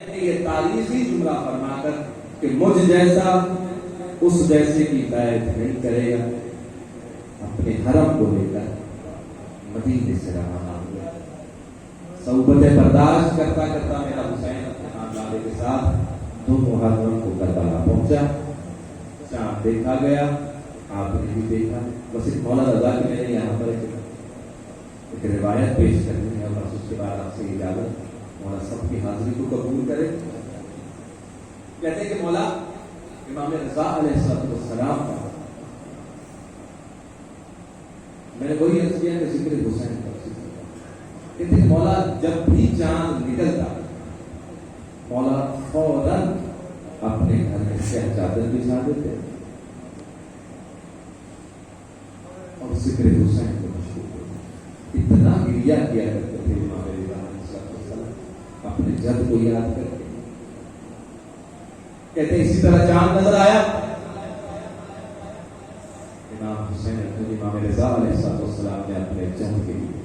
یہ تاریخی جملہ فرما کر کہ مجھ جیسا اس جیسے کی بیعت نہیں کرے گا، اپنے حرم کو لے کر مدینے سے روانہ ہوا۔ صحبت برداشت کرتا کرتا میرا حسین اپنے خاندان کے ساتھ 2 محرم کو کربلا پہنچا۔ چاند دیکھا گیا، آپ نے بھی دیکھا۔ بس ایک مولا رضا کہ میں نے یہاں پر ایک روایت پیش کرنی ہے، بس اس کے بعد آپ سے اجازت، مولا سب کی حاضری کو قبول کرے۔ کہتے ہیں کہ مولا امام رضا علیہ السلام کا میں نے وہی عرض کیا کہ ذکر حسین کا کہتے ہیں مولا جب بھی چاند نکلتا مولا فوراً اپنے گھر میں شہ چادر بچھا دیتے اور ذکر حسین کو مشہور کرتے۔ اتنا گریہ کیا کرتے تھے امام رضا علیہ السلام اپنے جد کو یاد کر کے۔ کہتے ہیں اسی طرح چاند نظر آیا، امام حسین امام رضا علیہ السلام نے اپنے جد کے لیے،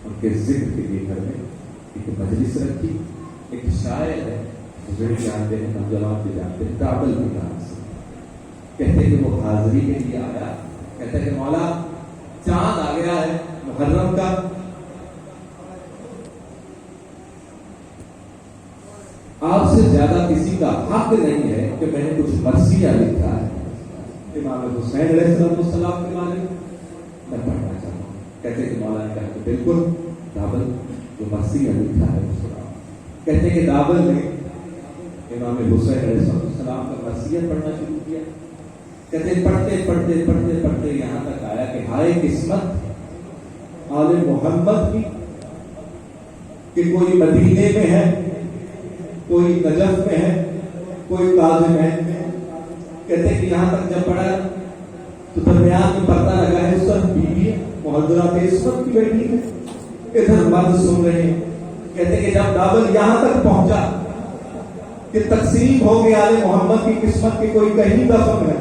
ان کے ذکر کے لیے گھر میں ایک مجلس رکھی۔ ایک شاعر ہے جو جانتے ہیں، نوجوان بھی جانتے ہیں، کابل کے نام سے، کہتے ہیں کہ وہ حاضری کے لیے آیا۔ کہتے ہیں کہ مولا چاند آ گیا ہے محرم کا، آپ سے زیادہ کسی کا حق نہیں ہے کہ میں نے کچھ مرثیہ لکھا ہے امام حسین علیہ السلام کے بارے میں پڑھنا چاہتا ہوں۔ کہتے ہیں کہ مولا نے کہا کہ بالکل دابل جو مرثیہ لکھا ہے اس کو۔ کہتے ہیں کہ دابل نے امام حسین علیہ السلام کا مرثیہ پڑھنا شروع کیا۔ کہتے ہیں پڑھتے پڑھتے پڑھتے پڑھتے یہاں تک آیا کہ ہائے قسمت آل محمد کی کہ کوئی مدینے میں ہے، کوئی نجف میں ہے، کوئی قاضم ہے۔ کہتے ہیں کہ یہاں تک جب پڑھا تو درمیان میں پردہ لگا ہے، اس پر بیوی محضرات عصمت کی بیٹی ہے، ادھر مرد سن رہے ہیں۔ کہتے ہیں کہ جب دابل یہاں تک پہنچا کہ تقسیم ہو گیا آل محمد کی قسمت کی کوئی کہیں دفن ہے،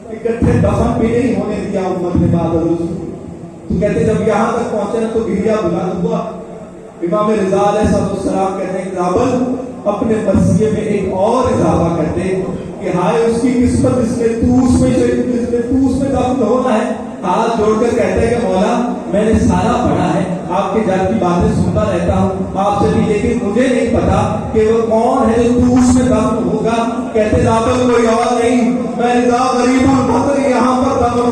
اکٹھے دفن بھی نہیں ہونے دیا امت نے بعد الرسول، تو کہتے جب یہاں تک پہنچے تو گریہ بلند ہوا۔ امام رضا علیہ السلام کہتے ہیں کہ دابل اپنے مرثیے میں ایک اور اضافہ کرتے کہ ہائے اس کی قسمت جس میں تو اس میں دفن ہونا ہے۔ ہاتھ جوڑ کر کہتے ہیں کہ مولا میں نے سارا پڑھا ہے، آپ کے جد کی باتیں سنتا رہتا ہوں آپ سے بھی، لیکن مجھے نہیں پتا کہ وہ کون ہے جو تو اس میں دفن ہوگا۔ کہتے دابل کوئی اور نہیں، میں رضا غریب الفقر یہاں پر دفن